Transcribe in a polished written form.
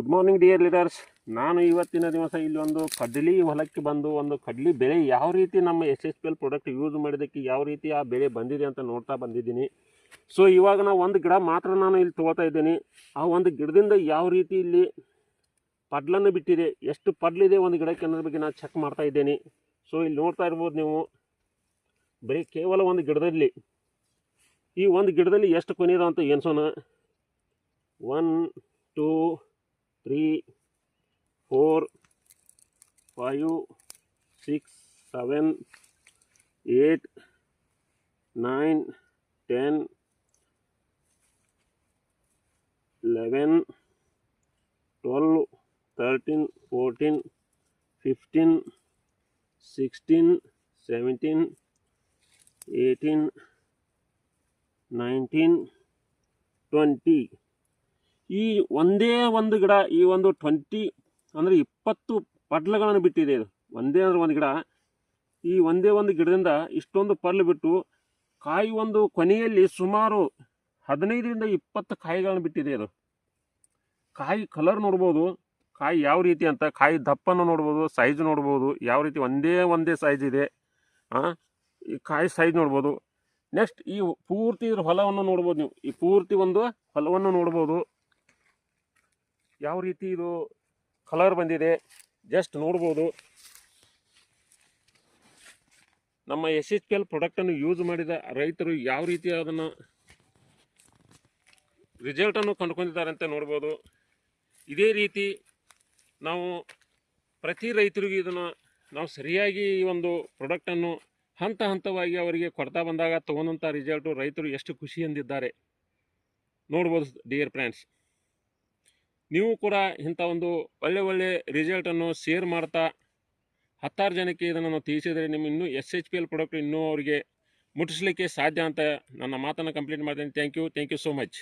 Good morning dear leaders. ನಾನು ಇವತ್ತಿನ ದಿವಸ ಇಲ್ಲಿ ಒಂದು ಕಡ್ಲಿ ಹೊಲಕ್ಕೆ ಬಂದು ಒಂದು ಕಡ್ಲಿ ಬೆಳೆ ಯಾವ ರೀತಿ ನಮ್ಮ SSPL ಪ್ರಾಡಕ್ಟ್ ಯೂಸ್ ಮಾಡಿದ್ದಕ್ಕೆ ಯಾವ ರೀತಿ ಆ ಬೆಳೆ ಬಂದಿದೆ ಅಂತ ನೋಡ್ತಾ ಬಂದಿದ್ದೀನಿ. ಸೊ ಇವಾಗ ನಾವು ಒಂದು ಗಿಡ ಮಾತ್ರ ನಾನು ಇಲ್ಲಿ ತೊಗೊಳ್ತಾ ಇದ್ದೀನಿ. ಆ ಒಂದು ಗಿಡದಿಂದ ಯಾವ ರೀತಿ ಇಲ್ಲಿ ಪಡ್ಲನ್ನು ಬಿಟ್ಟಿದೆ, ಎಷ್ಟು ಪಡ್ಲಿದೆ ಒಂದು ಗಿಡಕ್ಕೆ ಅನ್ನೋದ್ರ ಬಗ್ಗೆ ನಾನು ಚೆಕ್ ಮಾಡ್ತಾ ಇದ್ದೇನೆ. ಸೊ ಇಲ್ಲಿ ನೋಡ್ತಾ ಇರ್ಬೋದು ನೀವು, ಬರೀ ಕೇವಲ ಒಂದು ಗಿಡದಲ್ಲಿ ಈ ಒಂದು ಗಿಡದಲ್ಲಿ ಎಷ್ಟು ಕೊನೆಯದ ಅಂತ ಎನ್ಸೋಣ. 1 2 3 4 5 6 7 8 9 10 11 12 13 14 15 16 17 18 19 20. ಈ ಒಂದೇ ಒಂದು ಗಿಡ ಈ ಒಂದು 20 ಅಂದರೆ 20 ಪಡ್ಲಗಳನ್ನು ಬಿಟ್ಟಿದೆ. ಇದು ಒಂದೇ ಅಂದರೆ ಒಂದು ಗಿಡ, ಈ ಒಂದೇ ಒಂದು ಗಿಡದಿಂದ ಇಷ್ಟೊಂದು ಪಡ್ಲು ಬಿಟ್ಟು ಕಾಯಿ ಒಂದು ಕೊನೆಯಲ್ಲಿ ಸುಮಾರು 15ರಿಂದ 20 ಕಾಯಿಗಳನ್ನು ಬಿಟ್ಟಿದೆ. ಅದು ಕಾಯಿ ಕಲರ್ ನೋಡ್ಬೋದು, ಕಾಯಿ ಯಾವ ರೀತಿ ಅಂತ, ಕಾಯಿ ದಪ್ಪನ್ನು ನೋಡ್ಬೋದು, ಸೈಜ್ ನೋಡ್ಬೋದು ಯಾವ ರೀತಿ ಒಂದೇ ಸೈಜ್ ಇದೆ. ಈ ಕಾಯಿ ಸೈಜ್ ನೋಡ್ಬೋದು. ನೆಕ್ಸ್ಟ್ ಈ ಪೂರ್ತಿ ಇದ್ರ ಹೊಲವನ್ನು ನೋಡ್ಬೋದು ನೀವು, ಈ ಪೂರ್ತಿ ಒಂದು ಹೊಲವನ್ನು ನೋಡ್ಬೋದು ಯಾವ ರೀತಿ ಇದು ಕಲರ್ ಬಂದಿದೆ ಜಸ್ಟ್ ನೋಡ್ಬೋದು. ನಮ್ಮ SSPL ಪ್ರಾಡಕ್ಟನ್ನು ಯೂಸ್ ಮಾಡಿದ ರೈತರು ಯಾವ ರೀತಿ ಅದನ್ನು ರಿಸಲ್ಟನ್ನು ಕಂಡುಕೊಂಡಿದ್ದಾರೆ ಅಂತ ನೋಡ್ಬೋದು. ಇದೇ ರೀತಿ ನಾವು ಪ್ರತಿ ರೈತರಿಗೂ ಇದನ್ನು ನಾವು ಸರಿಯಾಗಿ ಈ ಒಂದು ಪ್ರಾಡಕ್ಟನ್ನು ಹಂತ ಹಂತವಾಗಿ ಅವರಿಗೆ ಕೊಡ್ತಾ ಬಂದಾಗ ತೊಗೊಂಡಂಥ ರಿಸಲ್ಟು ರೈತರು ಎಷ್ಟು ಖುಷಿಯಿಂದಿದ್ದಾರೆ ನೋಡ್ಬೋದು. ಡಿಯರ್ ಫ್ರೆಂಡ್ಸ್, ನೀವು ಕೂಡ ಇಂಥ ಒಂದು ಒಳ್ಳೆ ರಿಸಲ್ಟನ್ನು ಶೇರ್ ಮಾಡ್ತಾ 10 ಜನಕ್ಕೆ ಇದನ್ನು ನಾವು ತಿಳಿಸಿದರೆ ನಿಮ್ಮ ಇನ್ನೂ SSPL ಪ್ರಾಡಕ್ಟ್ ಇನ್ನೂ ಅವರಿಗೆ ಮುಟ್ಟಿಸ್ಲಿಕ್ಕೆ ಸಾಧ್ಯ ಅಂತ ನನ್ನ ಮಾತನ್ನು ಕಂಪ್ಲೀಟ್ ಮಾಡ್ತೀನಿ. Thank you so much.